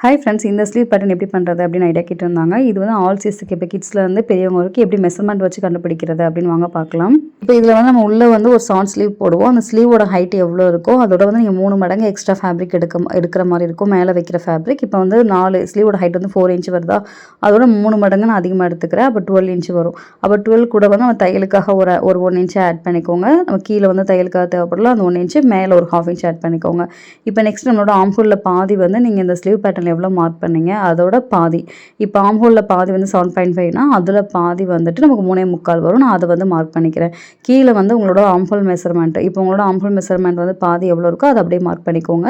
Hi friends, இந்த sleeve pattern எப்படி பண்ணுறது அப்படின்னு ஐடியா கேட்டிருந்தாங்க. இது வந்து ஆல் சைஸுக்கு இப்போ கிட்ஸ்லேருந்து பெரியவங்களுக்கு எப்படி மெஷர்மெண்ட் வச்சு கண்டுபிடிக்கிறது அப்படின்னு வாங்க பார்க்கலாம். இப்போ இதில் வந்து நம்ம உள்ளே வந்து ஒரு ஷார்ட் ஸ்லீவ் போடுவோம். அந்த ஸ்லீவோட ஹைட் எவ்வளோ இருக்கோ அதோட வந்து நீங்கள் 3 மடங்கு எக்ஸ்ட்ரா ஃபேப்ரிக் எடுக்கிற மாதிரி இருக்கும். மேலே வைக்கிற ஃபேப்ரிக் இப்போ வந்து 4 ஸ்லீவோட ஹைட் வந்து 4 இன்ச் வருதா, அதோட 3 மடங்கு நான் அதிகமாக எடுத்துக்கிறேன். அப்போ 12 இன்ச் வரும். அப்போ 12 கூட வந்து நம்ம தையலுக்காக ஒரு 1 இன்ச் ஆட் பண்ணிக்கோங்க. நம்ம கீழே வந்து தையலுக்காக தேவைப்படலாம் அந்த 1 இன்ச், மேலே ஒரு 1/2 இன்ச் ஆட் பண்ணிக்கோங்க. இப்போ நெக்ஸ்ட் நம்மளோட ஆம்ஹோலில் பாதி வந்து நீங்கள் இந்த ஸ்லீவ் பேட்டர்ன் எவ்வளோ மார்க் பண்ணீங்க அதோட பாதி. இப்போ ஆம்ஹோலில் பாதி வந்து 7.5னா அதில் பாதி வந்துட்டு நமக்கு 3.25 வரும். நான் அதை வந்து மார்க் பண்ணிக்கிறேன். கீழே வந்து உங்களோட ஆம்ஹோல் மெஷர்மெண்ட், இப்போ உங்களோட ஆம்ஹோல் மெஷர்மெண்ட் வந்து பாதி எவ்வளோ இருக்கோ அதை அப்படியே மார்க் பண்ணிக்கோங்க.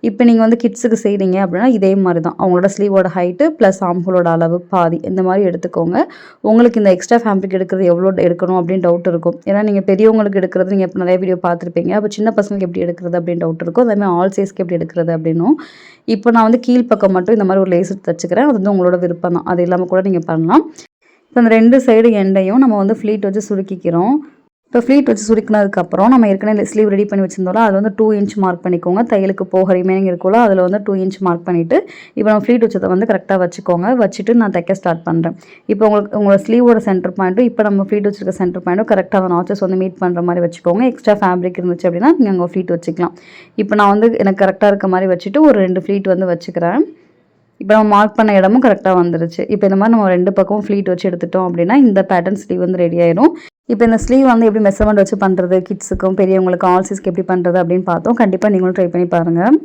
இப்போ நீங்கள் வந்து கிட்ஸுக்கு செய்கிறீங்க அப்படின்னா இதே மாதிரி தான் அவங்களோட ஸ்லீவோட ஹைட்டு ப்ளஸ் ஆம்ஹோலோட அளவு பாதி இந்த மாதிரி எடுத்துக்கோங்க. உங்களுக்கு இந்த எக்ஸ்ட்ரா ஃபேப்ரிக் எடுக்கிறது எவ்வளோ எடுக்கணும் அப்படின்னு டவுட் இருக்கும். ஏன்னா நீங்கள் பெரியவங்களுக்கு எடுக்கிறது நீங்கள் இப்போ நிறைய வீடியோ பார்த்துருப்பீங்க. அப்போ சின்ன பசங்களுக்கு எப்படி எடுக்கிறது அப்படின்னு டவுட் இருக்கும். அதேமாதிரி ஆல் சைஸ்க்கு எப்படி எடுக்கிறது அப்படின்னும். இப்போ நான் வந்து கீழ் பக்கம் மட்டும் இந்த மாதிரி ஒரு லேஸ் தச்சுக்கிறேன். அது வந்து உங்களோட விருப்பம் தான். அது இல்லாமல் கூட நீங்கள் பண்ணலாம். இப்போ அந்த 2 சைடு எண்டையும் நம்ம வந்து ஃப்ளீட் வச்சு சுருக்கிக்கிறோம். இப்போ ஃப்ளீட் வச்சு சுருக்கினதுக்கப்புறம் நம்ம ஏற்கனவே ஸ்லீவ் ரெடி பண்ணி வச்சிருந்தோம்ல, அது வந்து 2 இன்ச் மார்க் பண்ணிக்கோங்க. தையலுக்கு போக ரிமைனிங் இருக்குல்ல, அதில் வந்து 2 இன்ச் மார்க் பண்ணிவிட்டு இப்போ நம்ம ஃப்ளீட் வச்சதை வந்து கரெக்டாக வச்சுக்கோங்க. வச்சுட்டு நான் தைக்க ஸ்டார்ட் பண்ணுறேன். இப்போ உங்களோட ஸ்லீவோட சென்டர் பாயிண்ட்டும் இப்போ நம்ம ஃப்ளீட் வச்சிருக்க சென்டர் பாயிண்ட்டும் கரெக்டாக அந்த நாச்சஸ் வந்து மீட் பண்ணுற மாதிரி வச்சுக்கோங்க. எக்ஸ்ட்ரா ஃபேப்ரிக் இருந்துச்சு அப்படின்னா நீங்கள் அங்கே ஃப்ளீட் வச்சுக்கலாம். இப்போ நான் வந்து எனக்கு கரெக்டாக இருக்க மாதிரி வச்சுட்டு ஒரு 2 ஃப்ளீட் வந்து வச்சுக்கிறேன். இப்போ நம்ம மார்க் பண்ண இடமும் கரெக்டாக வந்துருச்சு. இப்போ இந்த மாதிரி நம்ம 2 பக்கமும் ஃப்ளீட் வச்சு எடுத்துட்டோம் அப்படின்னா இந்த பேட்டர்ன் ஸ்லீவ் வந்து ரெடி ஆயிடும். இப்போ இந்த ஸ்லீவ் வந்து எப்படி மெஷர்மெண்ட் வச்சு பண்ணுறது, கிட்ஸுக்கும் பெரியவங்களுக்கும் ஆல் சைஸ்க்கு எப்படி பண்ணுறது அப்படின்னு பார்த்தோம். கண்டிப்பாக நீங்களும் ட்ரை பண்ணி பாருங்கள்.